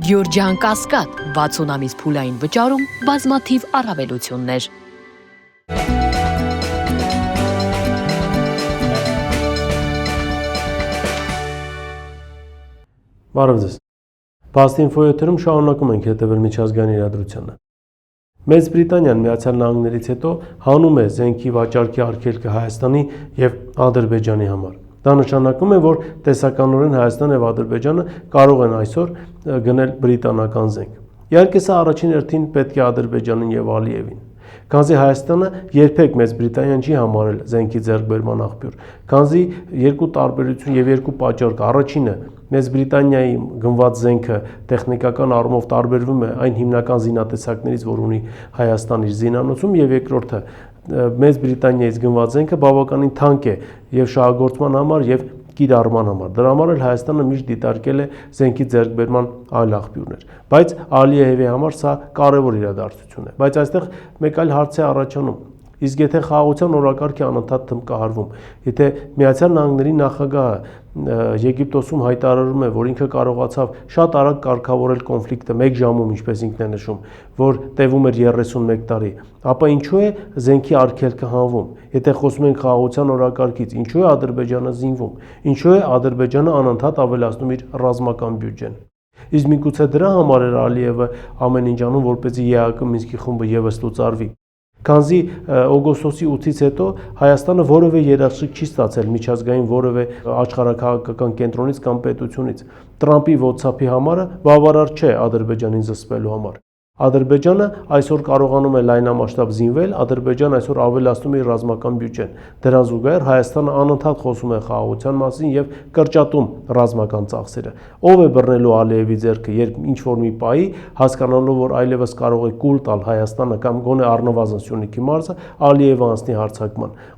Գյորջյան Կասկադ 60 ամիս փուլային վճարում բազմաթիվ առավելություններ։ Բարև ձեզ։ Բաստ-ինֆոյի եթերում շարունակում ենք հետևել միջազգային իրադրությանը։ Մեծ Բրիտանիան Միացյալ Նահանգներից հետո հանում է զենքի վաճառքի արգելքը Հայաստանի եւ Ադրբեջանի համար։ Դա նշանակում է, որ տեսականորեն Հայաստան եւ Ադրբեջանը կարող են այսօր գնել բրիտանական զենք։ Իհարկե սա առաջին հերթին պետք է Ադրբեջանին եւ Ալիևին։ Քանզի Հայաստանը երբեք Մեծ Բրիտանիան չի համարել զենքի ձեռքբերման աղբյուր, քանզի երկու տարբերություն եւ երկու պատճառ կա։ Առաջինը Մեծ Բրիտանիայի գնված զենքը տեխնիկական առումով տարբերվում է այն հիմնական զինատեսակներից, որ ունի Հայաստան իր զինանոցում, եւ երկրորդը Մեծ Բրիտանիայից գնված զենքը բավականին թանկ է եւ շահագործման համար եւ կիրառման համար։ Դրա համար էլ Հայաստանը միշտ դիտարկել է զենքի ձեռքբերման այլ աղբյուրներ։ Բայց Ալիևի համար սա կարևոր իրադարձություն է։ Բայց այստեղ մեկ այլ հարց է առաջանում։ Իսկ եթե խաղաղության օրակարգը անընդհատ թմկահարվում, եթե Միացյալ Նահանգների նախագահը Եգիպտոսում հայտարարում է, որ ինքը կարողացավ շատ արագ կարգավորել կոնֆլիկտը 1 ժամում, ինչպես ինքն է նշում, որ տևում էր 31 տարի, ապա ինչու է զենքի արգելքը հանվում։ Եթե խոսում ենք խաղաղության օրակարգից, ինչու է Ադրբեջանը զինվում, ինչու է Ադրբեջանը անընդհատ ավելացնում իր ռազմական բյուջեն։ Իսկ միգուցե դրա համար էր Ալիևը ամեն ինչ անում, որպեսզի ԵԱՀԿ Մինսկի խումբը եւս լուծարվի։ Քանզի օգոստոսի 8-ից հետո Հայաստանը որևէ երաշխիք չի ստացել միջազգային որևէ աշխարհաքաղաքական կենտրոնից կամ պետությունից։ Տրամպի WhatsApp-ի համարը բավարար չէ Ադրբեջանին զսպելու համար։ Ադրբեջանը այսօր կարողանում է լայնամասշտաբ զինվել, Ադրբեջանը այսօր ավելացնում է իր ռազմական բյուջեն։ Դրան զուգահեռ Հայաստանը անընդհատ խոսում է խաղաղության մասին եւ կրճատում ռազմական ծախսերը։ Ով է բռնելու Ալիևի ձեռքը, երբ ինչ որ մի պահի հասկանալով, որ այլևս կարող է կուլ տալ Հայաստանը կամ գոնե առնվազն Սյունիքի մարզը, Ալիևը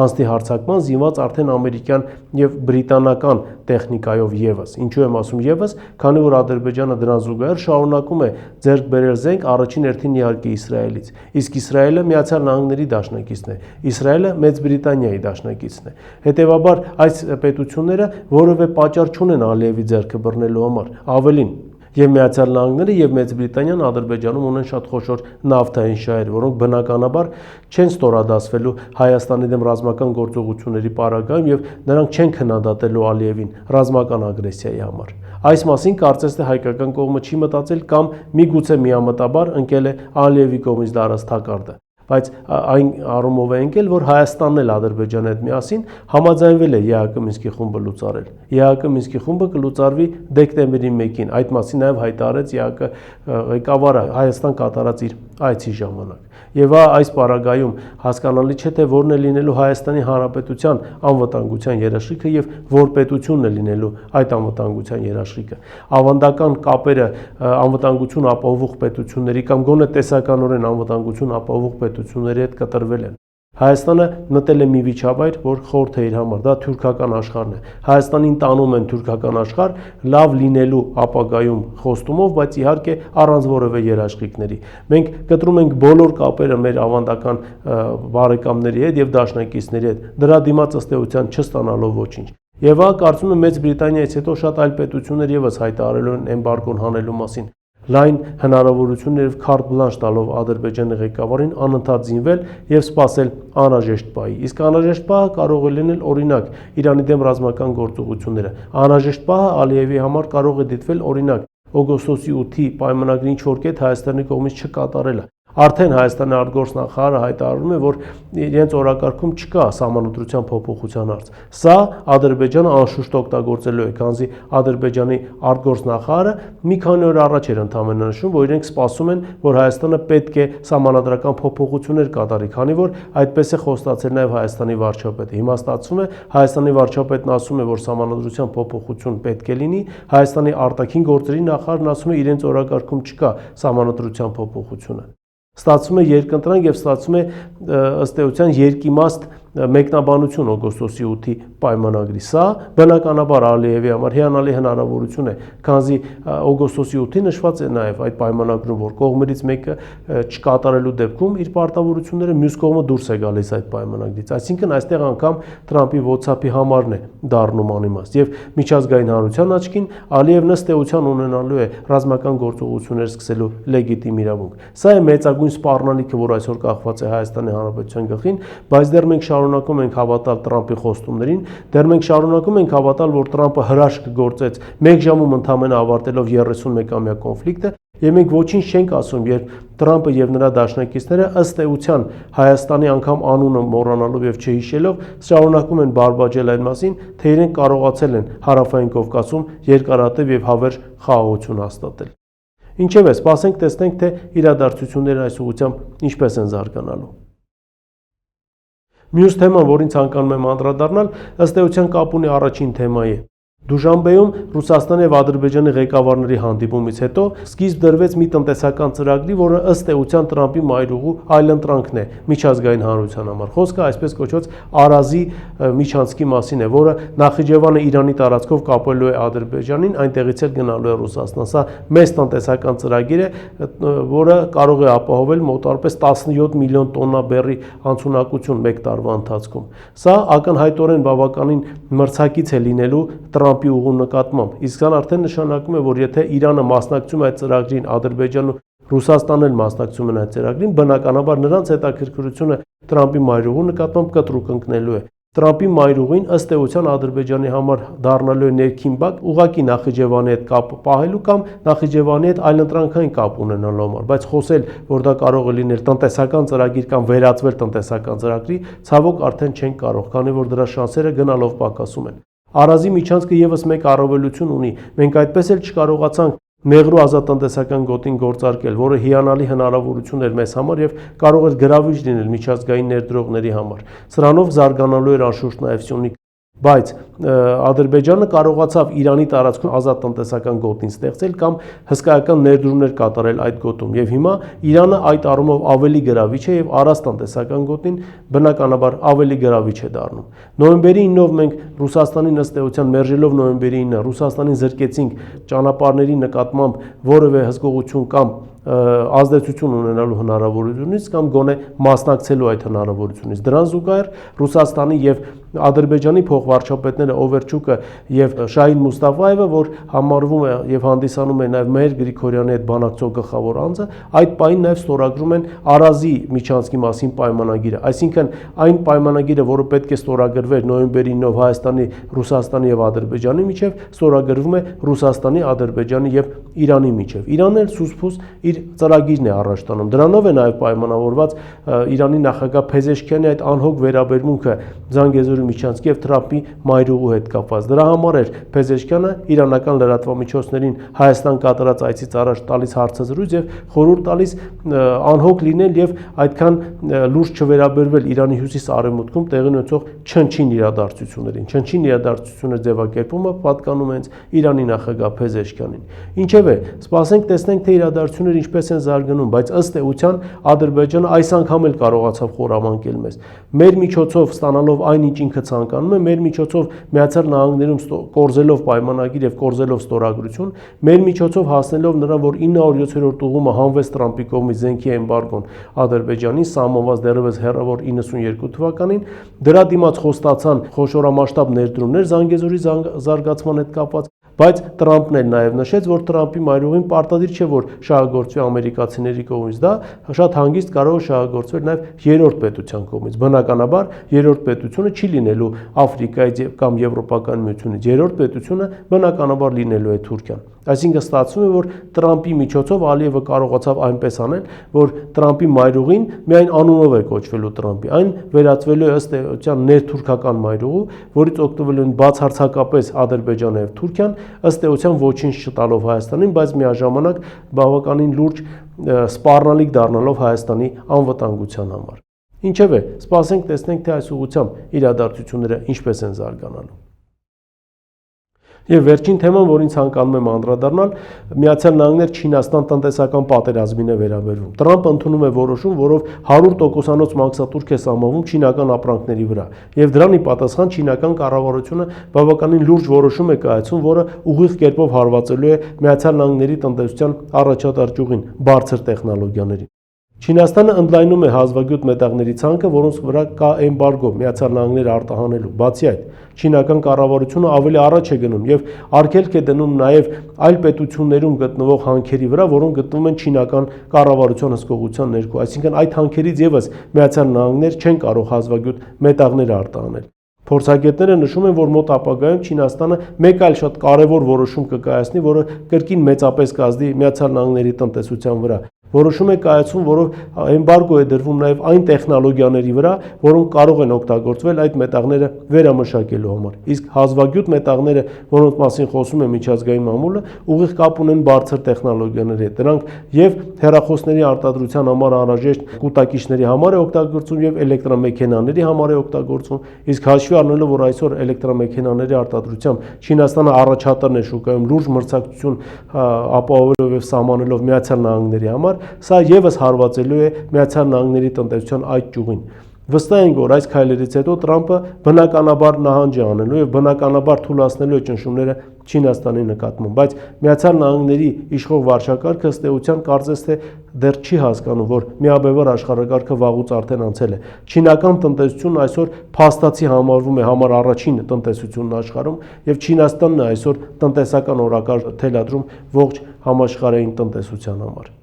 անցնի հարձակման զինված արդեն ամերիկյան եւ բրիտանական տեխնիկայով եւս։ Ինչու եմ ասում եւս, քանի որ Ադրբեջանը դրան զուգահեռ շարունակում է ձեռք բերել զենք առաջին հերթին իհարկե Իսրայելից։ Իսկ Իսրայելը Միացյալ Նահանգների դաշնակիցն է։ Իսրայելը Մեծ Բրիտանիայի դաշնակիցն է։ Հետևաբար այս պետությունները որևէ պատճառ չունեն Ալիևի ձեռքը բռնելու համար։ Ավելին, եւ Միացյալ Նահանգները եւ Մեծ Բրիտանիան Ադրբեջանում ունեն շատ խոշոր նավթային շահեր, որոնք բնականաբար չեն ստորադասվելու Հայաստանի դեմ ռազմական գործողությունների պարագայում եւ նրանք չեն քննադատելու Ալիևին ռազմական ագրեսիայի համար։ Այս մասին կարծես թե հայկական կողմը չի մտածել կամ միգուցե միամտաբար ընկել է Ալիևի կողմից դարած թակարդը։ Բայց այն առումով է ընկել, որ Հայաստանն էլ Ադրբեջանի հետ միասին համաձայնվել է ԵԱՀԿ Մինսկի խումբը լուծարել։ ԵԱՀԿ Մինսկի խումբը կլուծարվի դեկտեմբերի 1-ին, այդ մասին նաև հայտարարեց ԵԱՀԿ ղեկավարը Հայաստան կատարած իր այցի ժամանակ։ Եվ այս պարագայում հասկանալի չէ, թե որն է լինելու Հայաստանի Հանրապետության անվտանգության երաշխիքը եւ որ պետությունն է լինելու այդ անվտանգության երաշխիքը։ Ավանդական կապերը անվտանգություն ապահովող պետությունների կամ գոնե տեսականորեն անվտանգություն ապահովող պետությունների հետ կտրվել են։ Հայաստանը մտել է մի միջավայր, որ խորթ է իր համար, դա թուրքական աշխարհն է։ Հայաստանին տանում են թուրքական աշխարհ լավ լինելու ապագայում խոստումով, բայց իհարկե առանց որևէ երաշխիքների։ Մենք կտրում ենք բոլոր կապերը մեր ավանդական բարեկամների հետ եւ դաշնակիցների հետ, դրա դիմաց ըստ էության չստանալով ոչինչ։ Եվ կարծում եմ Մեծ Բրիտանիայից հետո շատ այլ պետություններ եւս հայտարարել են էմբարգոն հանելու մասին։ Լայն հնարավորություններ եւ քարտ բլանշ տալով Ադրբեջանի ղեկավարին անընդհատ զինվել եւ սպասել անհրաժեշտ պահի։ Իսկ անհրաժեշտ պահը կարող է լինել օրինակ Իրանի դեմ ռազմական գործողությունները։ Անհրաժեշտ պահը Ալիևի համար կարող է դիտվել օրինակ օգոստոսի 8-ի պայմանագրի ինչ որ կետ Հայաստանի կողմից չկատարելը։ Արդեն Հայաստանի արտգործնախարարը հայտարարում է, որ իրենց օրակարգում չկա սահմանադրության փոփոխության հարց։ Սա Ադրբեջանը անշուշտ օգտագործելու է, քանզի Ադրբեջանի արտգործնախարարը մի քանի օր առաջ էր ընդհանրապես նշում, որ իրենք սպասում են, որ Հայաստանը պետք է սահմանադրական փոփոխություններ կատարի, քանի որ այդպես է խոստացել նաև Հայաստանի վարչապետը։ Հիմա ստացվում է, Հայաստանի վարչապետն ասում է, որ սահմանադրության փոփոխություն պետք է լինի, Հայաստանի արտաքին գործերի նախարարն ասում է, իրենց օրակարգում չկա սահմանադրության փոփոխությունը։ Ստացվում է երկընտրանք եւ ստացվում է ըստ էության երկիմաստ մեկնաբանություն օգոստոսի 8-ի պայմանագրի։ Սա բնականաբար Ալիևի համար հիանալի հնարավորություն է, քանզի օգոստոսի 8-ին նշված է նաև այդ պայմանագրում, որ կողմերից մեկը չկատարելու դեպքում իր պարտավորությունները մյուս կողմը դուրս է գալիս այդ պայմանագրից։ Այսինքն այստեղ անգամ Տրամպի WhatsApp-ի համարն է դառնում անիմաստ եւ միջազգային հանրության աչքին Ալիևն ըստ էության ունենալու է ռազմական գործողություններ սկսելու լեգիտիմ իրավունք։ Սա է մեծագույն սպառնալիքը, որ այսօր կախված է Հայաստանի Հանրապետության գլխին, բայց դեռ մենք շարունակում ենք հավատալ Տրամպի խոստումներին, դեռ մենք շարունակում ենք հավատալ, որ Տրամպը հրաշք գործեց 1 ժամում ընդամենը ավարտելով 31-ամյա կոնֆլիկտը, եւ մենք ոչինչ չենք ասում, երբ Տրամպը եւ նրա դաշնակիցները ըստ էության Հայաստանի անգամ անունը մոռանալով եւ չհիշելով շարունակում են բարբաջել այն մասին, թե իրենք կարողացել են Հարավային Կովկասում երկարատև եւ հավերժ խաղաղություն հաստատել։ Ինչևէ, սպասենք տեսնենք, թե իրադարձությունները այս ուղղությամբ ինչպես են զարգանալու։ Մյուս թեման, որին ցանկանում եմ անդրադառնալ, ըստ էության կապ ունի առաջին թեմայի։ Դուշանբեում Ռուսաստանի եւ Ադրբեջանի ղեկավարների հանդիպումից հետո սկիզբ դրվեց մի տնտեսական ծրագրի, որը ըստ էության Տրամպի մայրուղու այլընտրանքն է միջազգային հանրության համար։ Խոսքը այսպես կոչված Արազի միջանցքի մասին է, որը Նախիջևանը Իրանի տարածքով կապելու է Ադրբեջանին, այնտեղից էլ գնալու է Ռուսաստան։ Սա մեծ տնտեսական ծրագիր է, որը կարող է ապահովել մոտավորապես 17 միլիոն տոննա բեռի անցունակություն 1 տարվա ընթացքում։ Սա ակնհայտորեն բավականին մրցակից է լինելու Տրամպի ուղու նկատմամբ, իսկ սա արդեն նշանակում է, որ եթե Իրանը մասնակցում է այդ ծրագրին, Ադրբեջանը Ռուսաստանն էլ մասնակցում են այդ ծրագրին, բնականաբար նրանց հետաքրքրությունը Տրամպի մայրուղու նկատմամբ կտրուկ ընկնելու է։ Տրամպի մայրուղին ըստ էության Ադրբեջանի համար դառնալու է ներքին բակ, ուղղակի Նախիջևանի հետ կապ պահելու կամ Նախիջևանի հետ այլընտրանքային կապ ունենալու համար, բայց խոսել, որ դա կարող է լինել տնտեսական ծրագիր կամ վերածվել տնտեսական ծրագրի, ցավոք արդեն չեն կարող, քանի որ դրա շանսերը գնալով պակասում են։ Արազի միջանցքը եւս մեկ առավելություն ունի։ Մենք այդպես էլ չկարողացանք Մեղրու ազատտնտեսական գոտին գործարկել, որը հիանալի հնարավորություն էր մեզ համար եւ կարող էր գրավիչ լինել միջազգային ներդրողների համար։ Սրանով զարգանալու էր անշուշտ նաեւ Սյունիք, բայց Ադրբեջանը կարողացավ Իրանի տարածքում ազատ տնտեսական գոտին ստեղծել կամ հսկայական ներդրումներ կատարել այդ գոտում եւ հիմա Իրանը այդ առումով ավելի գրավիչ է եւ Արազ տնտեսական գոտին բնականաբար ավելի գրավիչ է դառնում։ Նոյեմբերի 9-ով մենք Ռուսաստանին ըստ էության մերժելով նոյեմբերի 9-ը Ռուսաստանին զրկեցինք ճանապարհների նկատմամբ որևէ հսկողություն կամ ազդեցություն ունենալու հնարավորությունից կամ գոնե մասնակցելու այդ հնարավորությունից։ Դրան զուգահեռ Ռուսաստանի եւ Ադրբեջանի փոխվարչապետները Օվերչուկը եւ Շահին Մուստաֆայևը, որ համարվում է եւ հանդիսանում է նաեւ Մեհեր Գրիգորյանի հետ բանակցող գլխավոր անձը, այդ պահին նաեւ ստորագրում են Արազի միջանցքի մասին պայմանագիրը։ Այսինքն այն պայմանագիրը, որը պետք է ստորագրվեր նոյեմբերի 9-ով Հայաստանի, Ռուսաստանի եւ Ադրբեջանի միջեւ, ստորագրվում է Ռուսաստանի, Ադրբեջանի եւ Իրանի միջեւ։ Իրանն էլ սուս-փուս իր ծրագիրն է առաջ տանում։ Դրանով է նաև պայմանավորված Իրանի նախագահ Փեզեշքյանի այդ անհոգ վերաբերմունքը Զանգեզուրի միջանցքի եւ Տրամպի մայրուղու հետ կապված։ Դրա համար էր Փեզեշքյանը իրանական լրատվամիջոցներին Հայաստան կատարած այցից առաջ տալիս հարցազրույց եւ խորհուրդ տալիս անհոգ լինել եւ այդքան լուրջ չվերաբերվել Իրանի հյուսիս-արևմուտքում տեղի ունեցող չնչին իրադարձություններին։ Չնչին իրադարձությունների ձևակերպումը պատկանում է հենց Իրանի նախագահ Փեզեշքյանին։ Ինչևէ, սպասենք տեսնենք, թե իրադարձությունները ինչպես են զարգանում, բայց ըստ էության Ադրբեջանը այս անգամ էլ կարողացավ խորամանկել մեզ։ Մեր միջոցով ստանալով այն, ինչ ինքը ցանկանում է, մեր միջոցով Միացյալ Նահանգներում կորզելով պայմանագիր եւ կորզելով ստորագրություն, մեր միջոցով հասնելով նրան, որ 907-րդ ուղումը հանվեց Տրամպի կողմից զենքի էմբարգոն Ադրբեջանին, սահմանված դեռևս հեռավոր 92 թվականին, դրա դիմաց խոստացան խոշորամասշտաբ ներդրումներ Զանգեզուրի զարգացման հետ կապված, բայց Տրամպն էլ նաև նշեց, որ Տրամպի մայրուղին պարտադիր չէ, որ շահագործվի ամերիկացիների կողմից, դա շատ հանգիստ կարող է շահագործվել նաև երրորդ պետության կողմից։ Բնականաբար երրորդ պետությունը չի լինելու Աֆրիկայից կամ Եվրոպական միությունից, երրորդ պետությունը բնականաբար լինելու է Թուրքիան։ Այսինքն ստացվում է, որ Տրամպի միջոցով Ալիևը կարողացավ այնպես անել, որ Տրամպի մայրուղին միայն անունով է կոչվելու Տրամպի, այն վերածվելու է ըստ էության ներթուրքական մայրուղու, որից օգտվելու են բացարձակապես Ադրբեջանը եւ Թուրքիան, ըստ էության ոչինչ չտալով Հայաստանին, բայց միաժամանակ բավականին լուրջ սպառնալիք դառնալով Հայաստանի անվտանգության համար։ Ինչևէ, սպասենք տեսնենք, թե այս ուղղությամբ իրադարձությունները ինչպես են զարգանալու։ Եվ վերջին թեման, որին ցանկանում եմ անդրադառնալ, Միացյալ Նահանգներ Չինաստան տնտեսական պատերազմին է վերաբերվում։ Տրամպը ընդունում է որոշում, որով 100%-անոց մաքսատուրք է սահմանվում չինական ապրանքների վրա, եւ դրան ի պատասխան չինական կառավարությունը բավականին լուրջ որոշում է կայացում, որը ուղիղ կերպով հարվածելու է Միացյալ Նահանգների տնտեսության առաջատար ճյուղին՝ բարձր տեխնոլոգիաներին։ Չինաստանը ընդլայնում է հազվագյուտ մետաղների ցանկը, որոնց վրա կա էմբարգո Միացյալ Նահանգները արտահանելու։ Բացի այդ, չինական կառավարությունը ավելի առաջ է գնում եւ արգելք է դնում նաեւ այլ պետություններում գտնվող հանքերի վրա, որոնք գտնվում են չինական կառավարության հսկողության ներքո։ Այսինքն այդ հանքերից եւս Միացյալ Նահանգներ չեն կարող հազվագյուտ մետաղներ արտահանել։ Փորձագետները նշում են, որ մոտ ապագայում Չինաստանը մեկ այլ շատ կարևոր որոշում կկայացնի, որը կրկին մեծապես կազդի Միացյալ Նահանգների տնտեսության վրա։ Որոշում է կայացում, որով էմբարգո է դրվում նաև այն տեխնոլոգիաների վրա, որոնք կարող են օգտագործվել այդ մետաղները վերամշակելու համար։ Իսկ հազվագյուտ մետաղները, որոնց մասին խոսում է միջազգային մամուլը, ուղիղ կապ ունեն բարձր տեխնոլոգիաների հետ։ Դրանք եւ հեռախոսների արտադրության համար անհրաժեշտ կուտակիչների համար է օգտագործվում եւ էլեկտրամեքենաների համար է օգտագործվում։ Իսկ հաշվի առնելով, որ այսօր էլեկտրամեքենաների արտադրությամբ Չինաստանը առաջատարն է շուկայում լուրջ մրցակցություն ապահովելով եւ սահմանելով Միացյալ Նահանգների համար, սա եւս հարվածելու է Միացյալ Նահանգների տնտեսության այդ ճյուղին։ Վստահ ենք, որ այս քայլերից հետո Տրամպը բնականաբար նահանջ է անելու եւ բնականաբար թուլացնելու է ճնշումները Չինաստանի նկատմամբ, բայց Միացյալ Նահանգների իշխող վարչակարգը ըստ էության կարծես թե դեռ չի հասկանում, որ միաբևեռ աշխարհակարգը վաղուց արդեն անցել է։ Չինական տնտեսությունն այսօր փաստացի համարվում է համար առաջին տնտեսությունն աշխարհում եւ Չինաստանն է այսօր տնտեսական օրակարգ թելադրում ողջ համաշխարհային տնտեսության համար։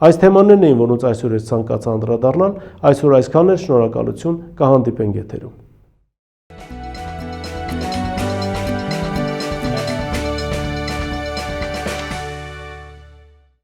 Այս թեմաներն էին, որոնց այսօր ես ցանկացա անդրադառնալ, այսօր այսքանն է, շնորհակալություն, կհանդիպենք եթերում։